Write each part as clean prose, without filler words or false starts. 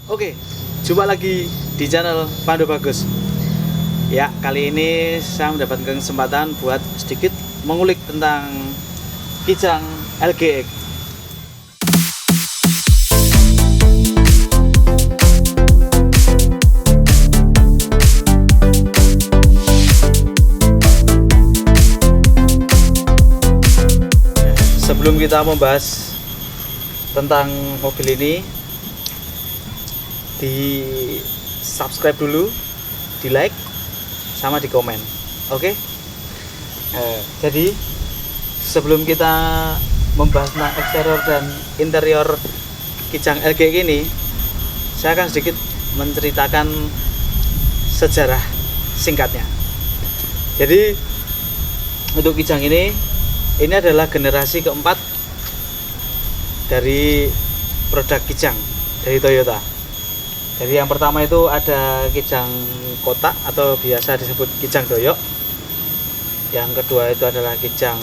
Oke, jumpa lagi di channel Pando Bagus. Ya, kali ini saya mendapatkan kesempatan buat sedikit mengulik tentang Kijang LGX. Sebelum kita membahas tentang mobil ini, di subscribe dulu, di like, sama di komen. Oke? Jadi sebelum kita membahas tentang eksterior dan interior Kijang LGX ini, saya akan sedikit menceritakan sejarah singkatnya. Jadi untuk Kijang ini adalah generasi keempat dari produk Kijang dari Toyota. Jadi yang pertama itu ada Kijang kotak atau biasa disebut Kijang doyok. Yang kedua itu adalah Kijang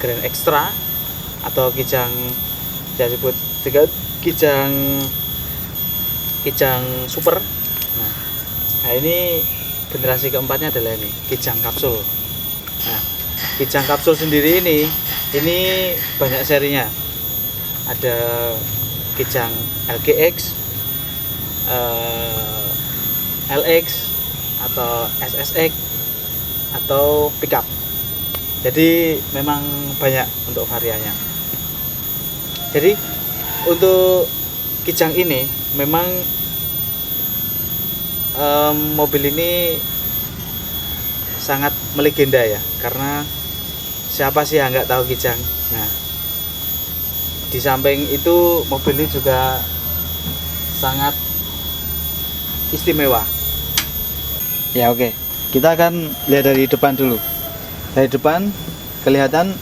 Grand Extra atau Kijang disebut juga Kijang Super. Nah, ini generasi keempatnya adalah ini Kijang kapsul. Nah, Kijang kapsul sendiri ini banyak serinya. Ada Kijang LGX, LX atau SSX atau pickup. Jadi memang banyak untuk variannya. Jadi untuk Kijang ini memang mobil ini sangat melegenda ya, karena siapa sih yang nggak tahu Kijang. Nah, di samping itu mobil ini juga sangat istimewa. Ya oke, kita akan lihat dari depan dulu. Dari depan kelihatan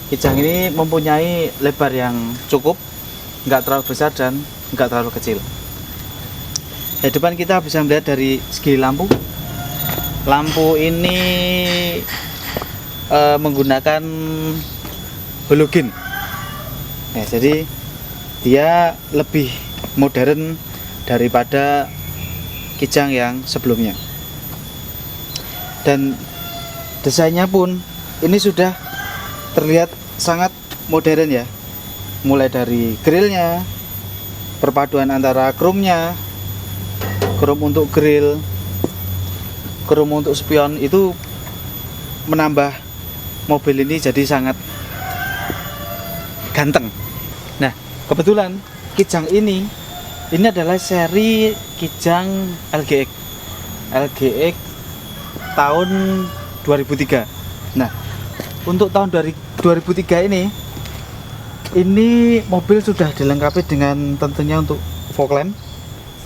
Kijang ini mempunyai lebar yang cukup, nggak terlalu besar dan nggak terlalu kecil. Di depan kita bisa melihat dari segi lampu. Lampu ini menggunakan halogen. Ya, jadi dia lebih modern daripada Kijang yang sebelumnya. Dan desainnya pun ini sudah terlihat sangat modern ya. Mulai dari grillnya, perpaduan antara chrome-nya, chrome untuk grill, chrome untuk spion, itu menambah mobil ini jadi sangat ganteng. Nah, kebetulan Kijang ini adalah seri Kijang LGX tahun 2003. Nah, untuk tahun 2003 ini mobil sudah dilengkapi dengan tentunya untuk fog lamp.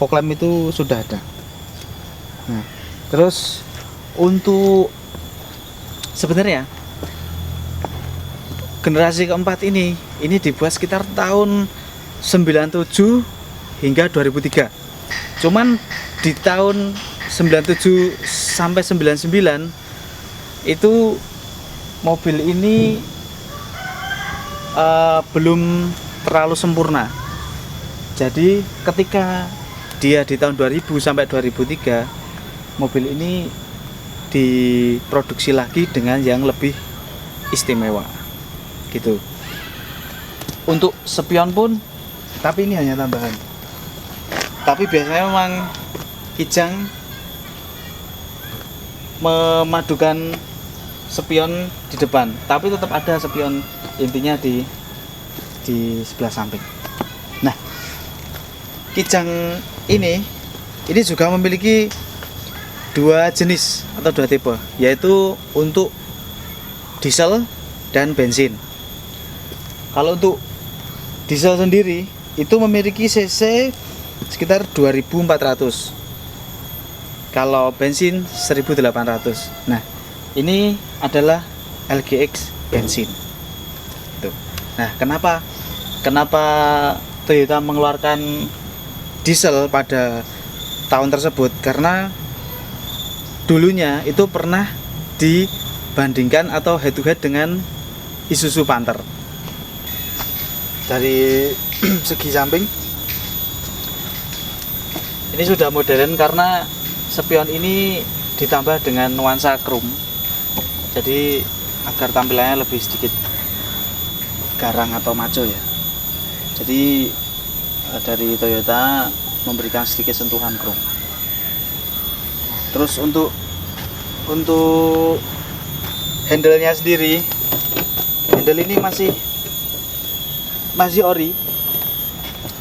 Fog lamp itu sudah ada. Nah, terus untuk sebenarnya generasi keempat ini dibuat sekitar tahun 97 hingga 2003. Cuman di tahun 97 sampai 99 itu mobil ini belum terlalu sempurna. Jadi ketika dia di tahun 2000 sampai 2003, mobil ini diproduksi lagi dengan yang lebih istimewa gitu. Untuk spion pun, tapi ini hanya tambahan. Tapi biasanya memang Kijang memadukan spion di depan, tapi tetap ada spion intinya di sebelah samping. Nah, Kijang ini juga memiliki dua jenis atau dua tipe, yaitu untuk diesel dan bensin. Kalau untuk diesel sendiri itu memiliki cc sekitar 2400. Kalau bensin 1800. Nah, ini adalah LGX bensin. Tuh. Nah, kenapa Toyota mengeluarkan diesel pada tahun tersebut? Karena dulunya itu pernah dibandingkan atau head to head dengan Isuzu Panther. Dari segi samping Ini sudah modern karena spion ini ditambah dengan nuansa chrome, jadi agar tampilannya lebih sedikit garang atau maco ya. Jadi dari Toyota memberikan sedikit sentuhan chrome. Terus untuk handle-nya sendiri, handle ini masih ori,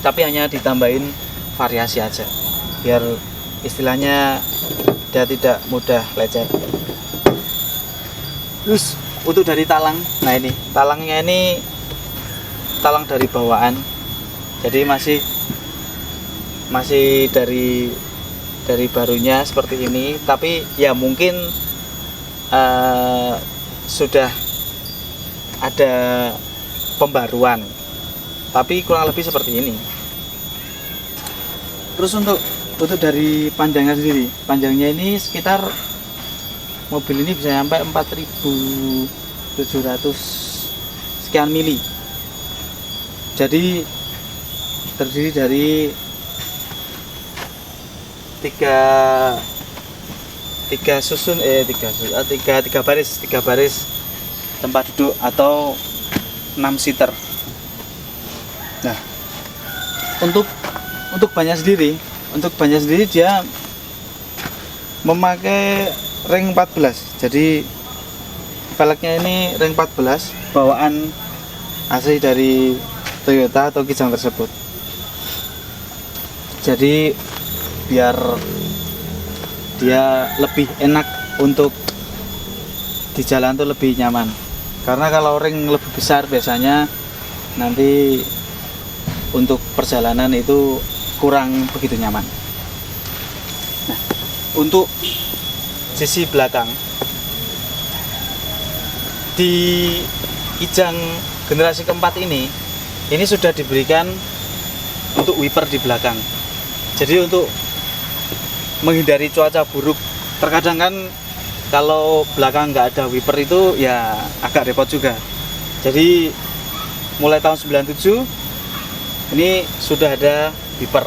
tapi hanya ditambahin variasi aja biar istilahnya dia tidak mudah lecet. Terus untuk dari talang, nah ini talangnya ini talang dari bawaan, jadi masih dari barunya seperti ini, tapi ya mungkin sudah ada pembaruan, tapi kurang lebih seperti ini. Terus untuk dari panjangnya sendiri, panjangnya ini sekitar mobil ini bisa sampai 4.700 sekian mili. Jadi terdiri dari tiga baris tempat duduk atau 6 seater. Nah, untuk bannya sendiri dia memakai ring 14. Jadi velgnya ini ring 14 bawaan asli dari Toyota atau Kijang tersebut. Jadi biar dia lebih enak untuk di jalan tuh lebih nyaman. Karena kalau ring lebih besar biasanya nanti untuk perjalanan itu kurang begitu nyaman. Nah, untuk sisi belakang di Kijang generasi keempat ini sudah diberikan untuk wiper di belakang. Jadi untuk menghindari cuaca buruk, terkadang kan kalau belakang nggak ada wiper itu ya agak repot juga. Jadi mulai tahun 97 ini sudah ada wiper.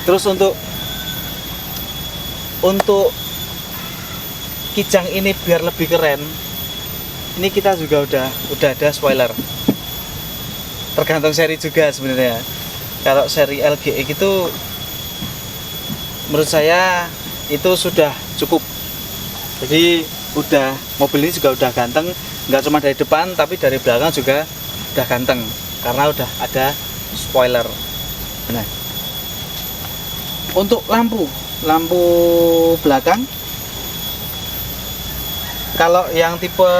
Terus untuk Kijang ini biar lebih keren, ini kita juga udah ada spoiler. Tergantung seri juga sebenarnya. Kalau seri LGX itu menurut saya itu sudah cukup. Jadi mobil ini juga udah ganteng, nggak cuma dari depan tapi dari belakang juga udah ganteng karena udah ada spoiler. Nah, untuk lampu belakang, kalau yang tipe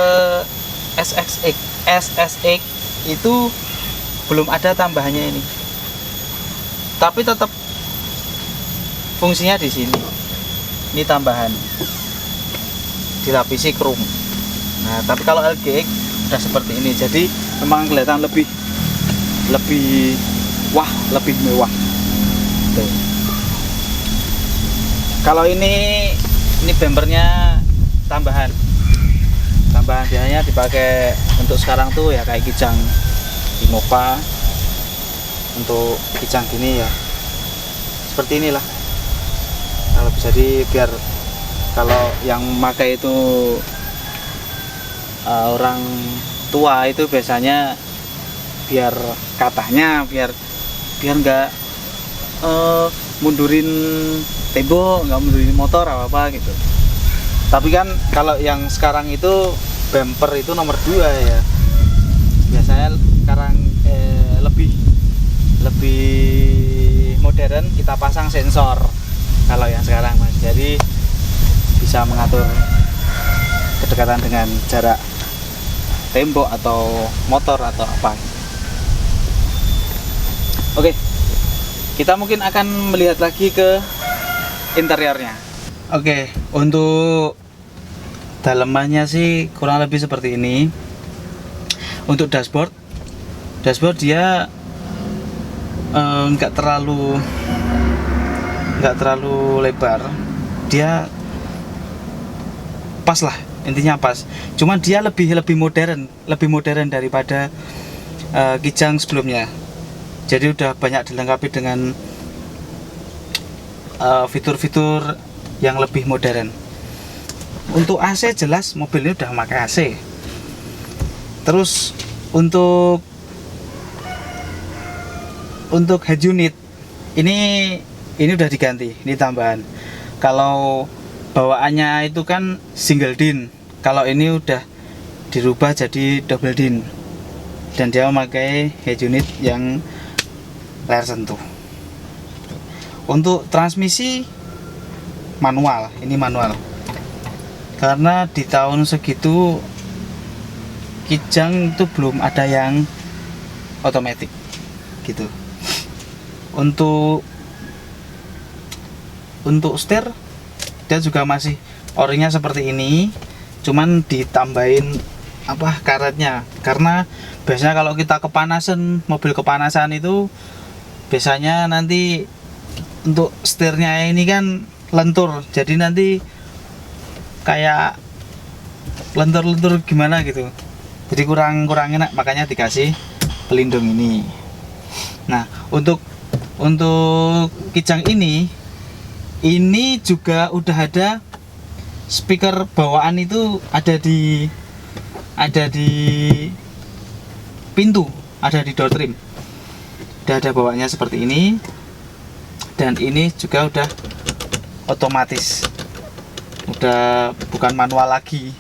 SSX itu belum ada tambahannya ini, tapi tetap fungsinya di sini. Ini tambahan dilapisi chrome. Nah, tapi kalau LGX udah seperti ini, jadi memang kelihatan lebih mewah. Tuh. Kalau ini bumpernya tambahan biasanya dipakai untuk sekarang tuh ya kayak Kijang Innova. Untuk Kijang gini ya seperti inilah. Kalau bisa biar kalau yang pakai itu orang tua itu biasanya biar nggak mundurin tembok, nggak mundurin motor apa gitu. Tapi kan kalau yang sekarang itu bumper itu nomor 2 ya, biasanya sekarang lebih modern, kita pasang sensor kalau yang sekarang Mas, jadi bisa mengatur kedekatan dengan jarak tembok atau motor atau apa. Oke, kita mungkin akan melihat lagi ke interiornya. Oke, untuk dalemannya sih kurang lebih seperti ini. Untuk dashboard dia nggak terlalu lebar, dia pas lah, intinya pas. Cuman dia lebih modern daripada Kijang sebelumnya. Jadi udah banyak dilengkapi dengan fitur-fitur yang lebih modern. Untuk AC jelas mobil ini udah pakai AC. Terus untuk head unit ini udah diganti, ini tambahan. Kalau bawaannya itu kan single din, kalau ini udah dirubah jadi double din, dan dia memakai head unit yang layar sentuh. Untuk transmisi manual, ini manual, karena di tahun segitu Kijang itu belum ada yang otomatis gitu. Untuk setir dia juga masih orinya seperti ini, cuman ditambahin karetnya, karena biasanya kalau kita kepanasan, mobil kepanasan itu biasanya nanti untuk setirnya ini kan lentur, jadi nanti kayak lentur-lentur gimana gitu, jadi kurang enak, makanya dikasih pelindung ini. Nah, untuk Kijang ini juga udah ada speaker bawaan, itu ada di pintu, ada di door trim, udah ada bawaannya seperti ini. Dan ini juga udah otomatis, udah bukan manual lagi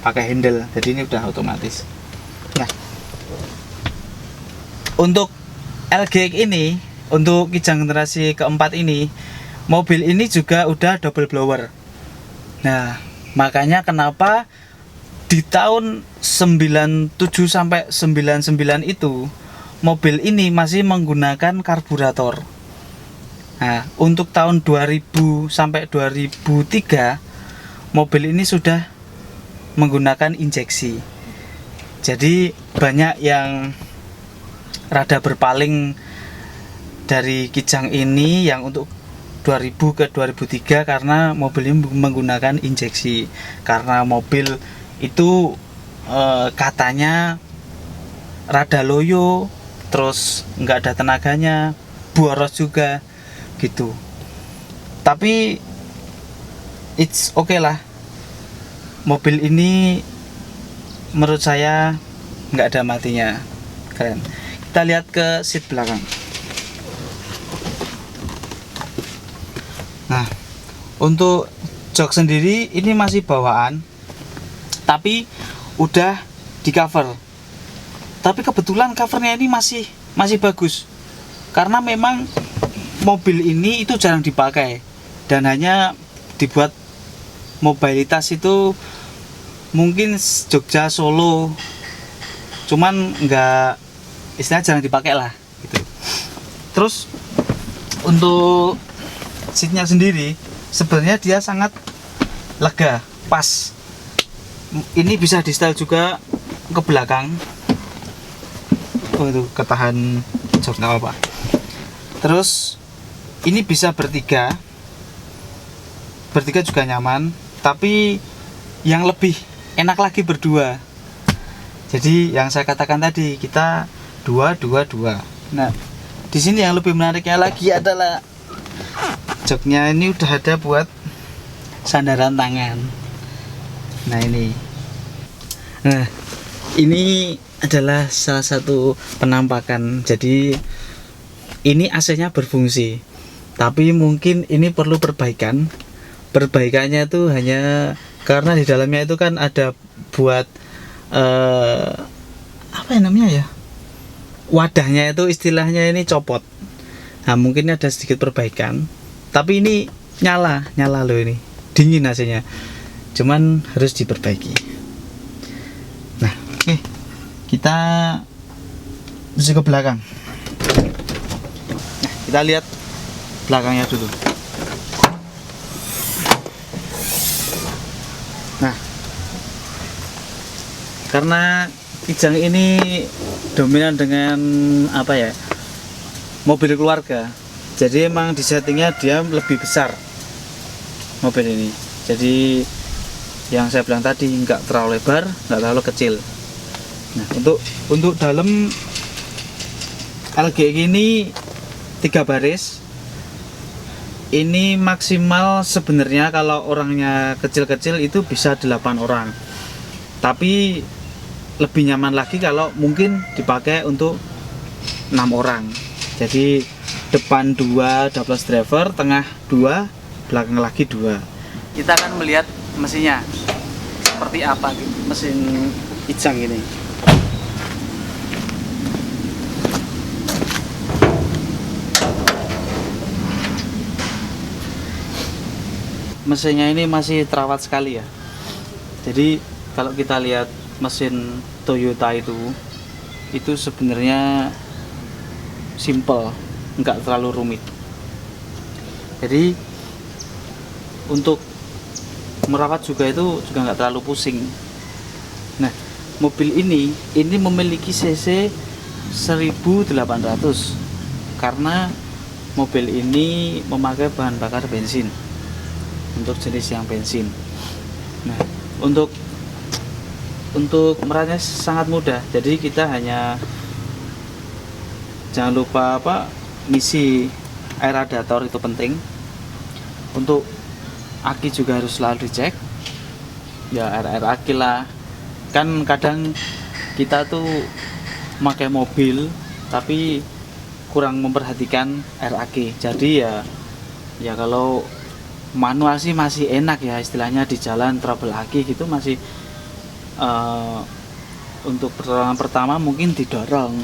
pakai handle, jadi ini udah otomatis. Nah, untuk LGX ini, untuk Kijang generasi keempat ini, mobil ini juga udah double blower. Nah, makanya kenapa di tahun 97 sampai 99 itu mobil ini masih menggunakan karburator. Nah, untuk tahun 2000 sampai 2003 mobil ini sudah menggunakan injeksi. Jadi banyak yang rada berpaling dari Kijang ini yang untuk 2000 ke 2003 karena mobil ini menggunakan injeksi. Karena mobil itu katanya rada loyo, terus nggak ada tenaganya, boros juga gitu. Tapi it's okay lah, mobil ini menurut saya nggak ada matinya, keren. Kita lihat ke seat belakang. Nah, untuk jok sendiri ini masih bawaan, tapi udah di cover. Tapi kebetulan covernya ini masih bagus, karena memang mobil ini itu jarang dipakai dan hanya dibuat mobilitas, itu mungkin Jogja Solo, cuman nggak, istilahnya jarang dipakai lah gitu. Terus untuk seatnya sendiri sebenarnya dia sangat lega, pas. Ini bisa di setel juga ke belakang. Oh, itu ketahan jok, nggak apa-apa. Terus ini bisa bertiga juga nyaman, tapi yang lebih enak lagi berdua. Jadi yang saya katakan tadi, kita dua. Nah, di sini yang lebih menariknya lagi adalah joknya ini udah ada buat sandaran tangan. Nah, ini adalah salah satu penampakan. Jadi ini AC-nya berfungsi, tapi mungkin ini perlu perbaikan. Perbaikannya itu hanya karena di dalamnya itu kan ada buat wadahnya itu istilahnya ini copot. Nah, mungkin ada sedikit perbaikan, tapi ini nyala loh, ini dingin AC-nya, cuman harus diperbaiki. Nah, oke, kita masuk ke belakang. Nah, kita lihat belakangnya dulu. Nah, karena Kijang ini dominan dengan mobil keluarga, jadi emang di settingnya dia lebih besar mobil ini. Jadi yang saya bilang tadi, nggak terlalu lebar, nggak terlalu kecil. Nah, untuk dalam LG ini 3 baris, Ini maksimal sebenarnya kalau orangnya kecil-kecil itu bisa 8 orang. Tapi lebih nyaman lagi kalau mungkin dipakai untuk 6 orang. Jadi depan 2 double driver, tengah 2, belakang lagi 2. Kita akan melihat mesinnya seperti apa gitu. Mesin Kijang ini. Mesinnya ini masih terawat sekali ya. Jadi kalau kita lihat mesin Toyota itu sebenarnya simple, nggak terlalu rumit. Jadi untuk merawat juga itu juga nggak terlalu pusing. Nah, mobil ini memiliki cc 1800 karena mobil ini memakai bahan bakar bensin untuk jenis yang bensin. Nah, untuk meratnya sangat mudah. Jadi kita hanya jangan lupa ngisi air radiator, itu penting. Untuk aki juga harus selalu dicek. Ya, air aki lah. Kan kadang kita tuh pakai mobil tapi kurang memperhatikan air aki. Jadi ya kalau manual sih masih enak ya, istilahnya di jalan trouble aki gitu masih untuk pertolongan pertama mungkin didorong.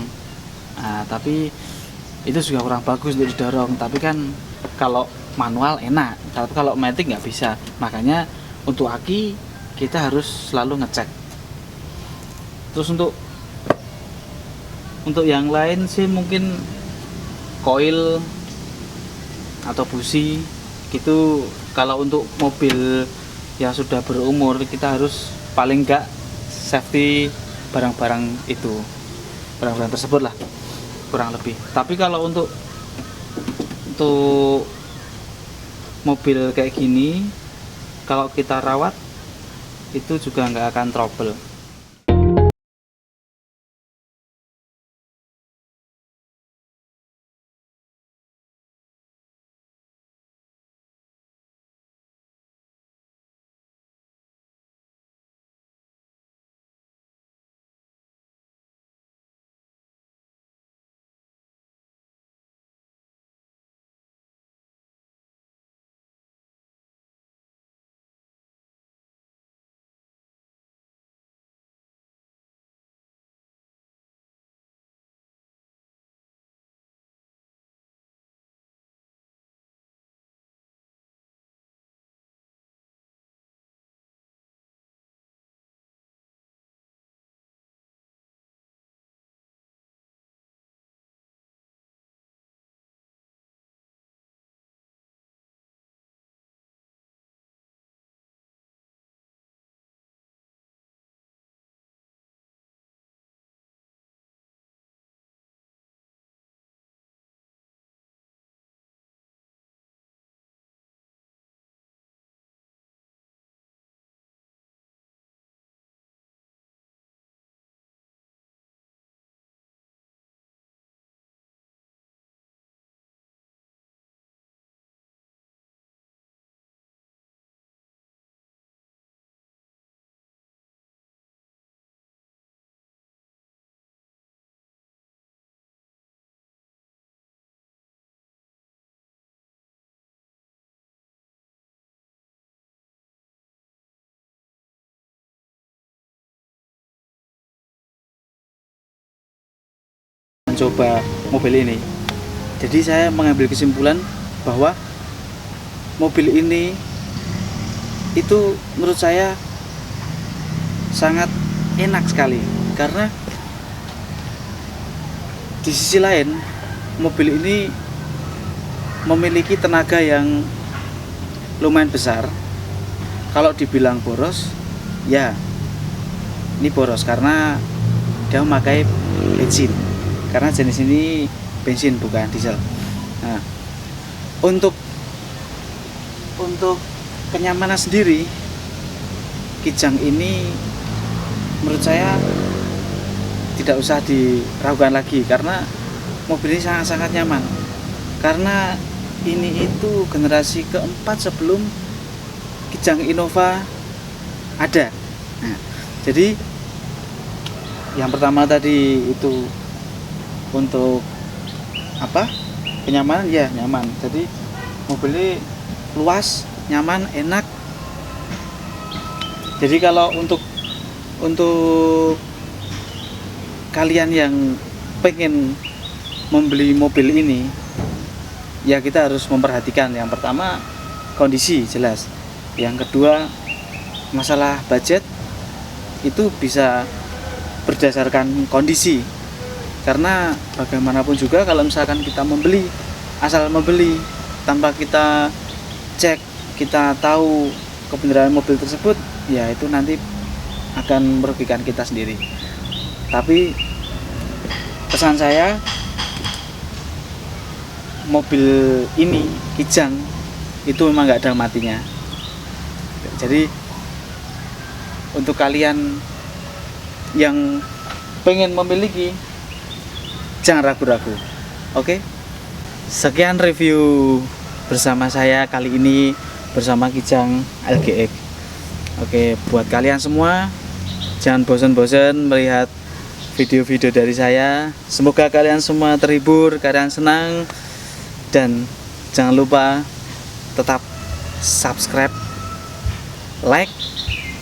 Nah, tapi itu juga kurang bagus untuk didorong. Tapi kan kalau manual enak, tapi kalau matic nggak bisa. Makanya untuk aki kita harus selalu ngecek. Terus untuk yang lain sih mungkin koil atau busi gitu. Kalau untuk mobil yang sudah berumur kita harus paling enggak safety barang-barang tersebut lah, kurang lebih. Tapi kalau untuk mobil kayak gini, kalau kita rawat itu juga nggak akan trouble. Mencoba mobil ini, jadi saya mengambil kesimpulan bahwa mobil ini itu menurut saya sangat enak sekali. Karena di sisi lain mobil ini memiliki tenaga yang lumayan besar. Kalau dibilang boros, ya ini boros karena dia memakai bensin, karena jenis ini bensin bukan diesel. Nah, untuk kenyamanan sendiri, Kijang ini menurut saya tidak usah diragukan lagi karena mobil ini sangat-sangat nyaman. Karena ini itu generasi keempat sebelum Kijang Innova ada. Nah, jadi yang pertama tadi itu untuk apa? Kenyamanan, ya nyaman. Jadi mobilnya luas, nyaman, enak. Jadi kalau untuk kalian yang pengen membeli mobil ini, ya kita harus memperhatikan yang pertama kondisi jelas, yang kedua masalah budget itu bisa berdasarkan kondisi, karena bagaimanapun juga kalau misalkan kita asal membeli tanpa kita cek, kita tahu kebenaran mobil tersebut, ya itu nanti akan merugikan kita sendiri. Tapi pesan saya, mobil ini Kijang itu memang nggak ada matinya. Jadi untuk kalian yang pengen memiliki, jangan ragu-ragu. Oke, sekian review bersama saya kali ini bersama Kijang LGX. Oke, buat kalian semua, jangan bosan-bosan melihat video-video dari saya. Semoga kalian semua terhibur, kalian senang, dan jangan lupa tetap subscribe, like,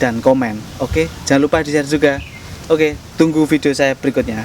dan komen. Oke, jangan lupa di share juga. Oke, tunggu video saya berikutnya.